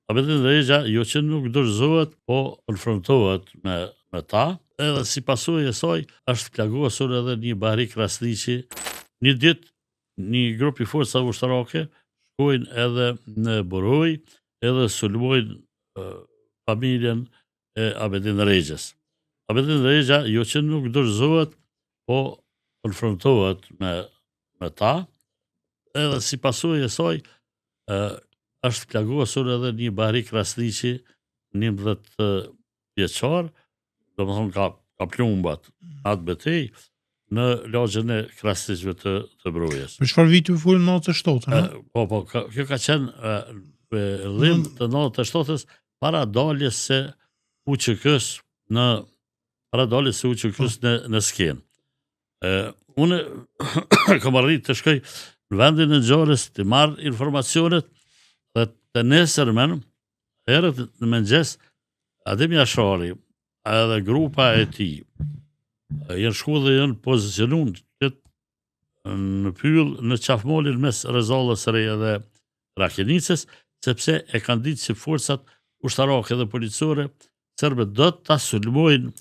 Abedin Rexha jo që nuk dorëzohet, po konfrontohet me ta, edhe si pasojë e saj është plagosur edhe një Bahri Krasniqi. Një ditë një grup i forcave ushtarake shkojnë edhe në Boroj, edhe sulmojnë familjen e Abedin Rexhës. Abedin Rexha jo që nuk dorëzohet, po konfrontohet me ta, edhe si pasojë e saj është plagosur edhe një Bahri Krasniqi, 11 vjeçar, domethënë ka plumbat atë betejë në lagjën e Krasniqëve të Brojës. Për çfarë viti u folën 97-ën, Po, kjo ka qenë vëllim të 97-s para daljes së UÇK-s në skenë. Unë kam arritë të shkoj në vendin e ngjarjes të marr informacionet dhe të nesërmen, herët në mëngjes, Adem Jashari edhe grupa e tij janë shku dhe janë pozicionuar në pyll në qafmolin mes Rezallës së Re dhe Rakenicës, sepse e kanë ditë që forcat ushtarake dhe policore serbe do ta sulmojnë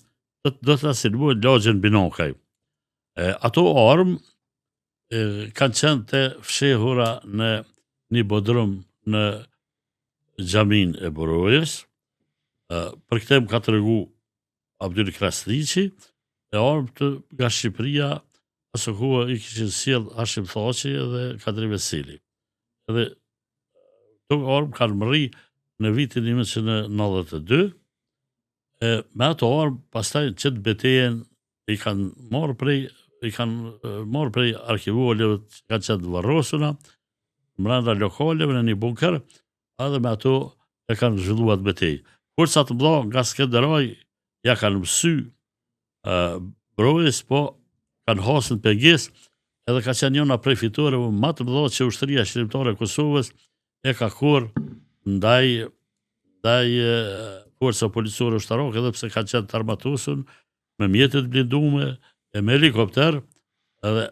lagjën Binokaj. Ato armë kanë qenë të fshehura në një bodrum në xhamin e Borojës. Për këtë më ka tregu Abdul Krasniqi, e armë nga Shqipëria, asë kohë i kishin sjell Hashim Thaçi dhe Kadri Veseli. Edhe këto armë kanë mërri në vitin 1992, me ato armë pastaj qëtë betejen i kanë marrë prej arkivoleve që kanë qenë varrosuna, mbrenda lokaleve në një bunker, edhe me ato e kanë zhvilluar betejë. Forcat mëdha nga Skënderaj ja kanë mësy Brojës, po kanë hasën Pegjes, edhe ka qenë njëna prej fitoreve më të mëdha që ushtria shqiptare e Kosovës e ka kurrë ndaj forca policore ushtarake, edhe pse ka qenë të armatosur me mjete të blinduara e me helikopter, edhe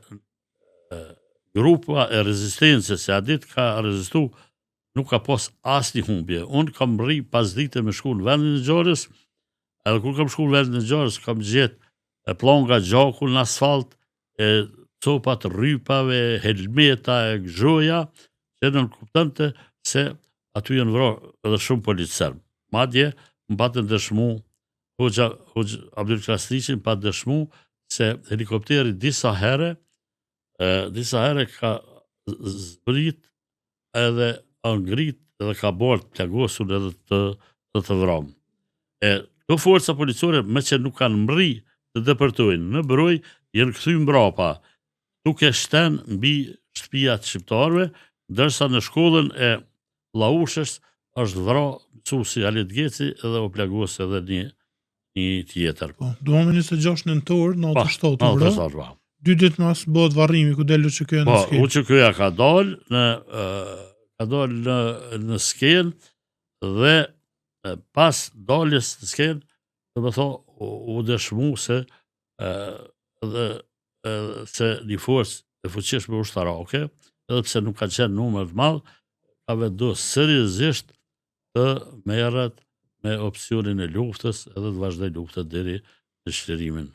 grupa e rezistencës e adit ka rezistu, nuk ka pas asnjë humbje. Unë kam rri pas dite me shku në vendin e ngjarjes, edhe kur kam shku në vendin e ngjarjes, kam gjetë plonga gjaku në asfalt, copat rrypave, helmeta e gjoja, që në kuptante se aty janë vrarë edhe shumë policër. Madje më patën dëshmu, Hoxha Abdul Krasniqi më patë dëshmu se helikopteri disa herë ka zbrit edhe ngrit edhe ka bërë plagosur edhe të vramë. Këto forca policore, me që nuk kanë mri të depërtojnë në Broj, janë kthy mbrapa, duke shten mbi shtëpiat shqiptarëve, ndërsa në shkollën e Llaushës është vrarë mësuesi Halit Geci edhe u plagos edhe një tjetër. Duam 26 nëntor, 97, 2 ditë mas bëhet varrimi ku del UÇK-ja në skenë. UÇK-ja ka dalë në skenë dhe pas daljes në skenë, do të thonë u dëshmu se një forcë e fuqishme ushtarake, edhe pse nuk ka qenë numër të madh, ka vendosur seriozisht të merret me opsionin e luftës edhe të vazhdoj luftën deri në shlirimin.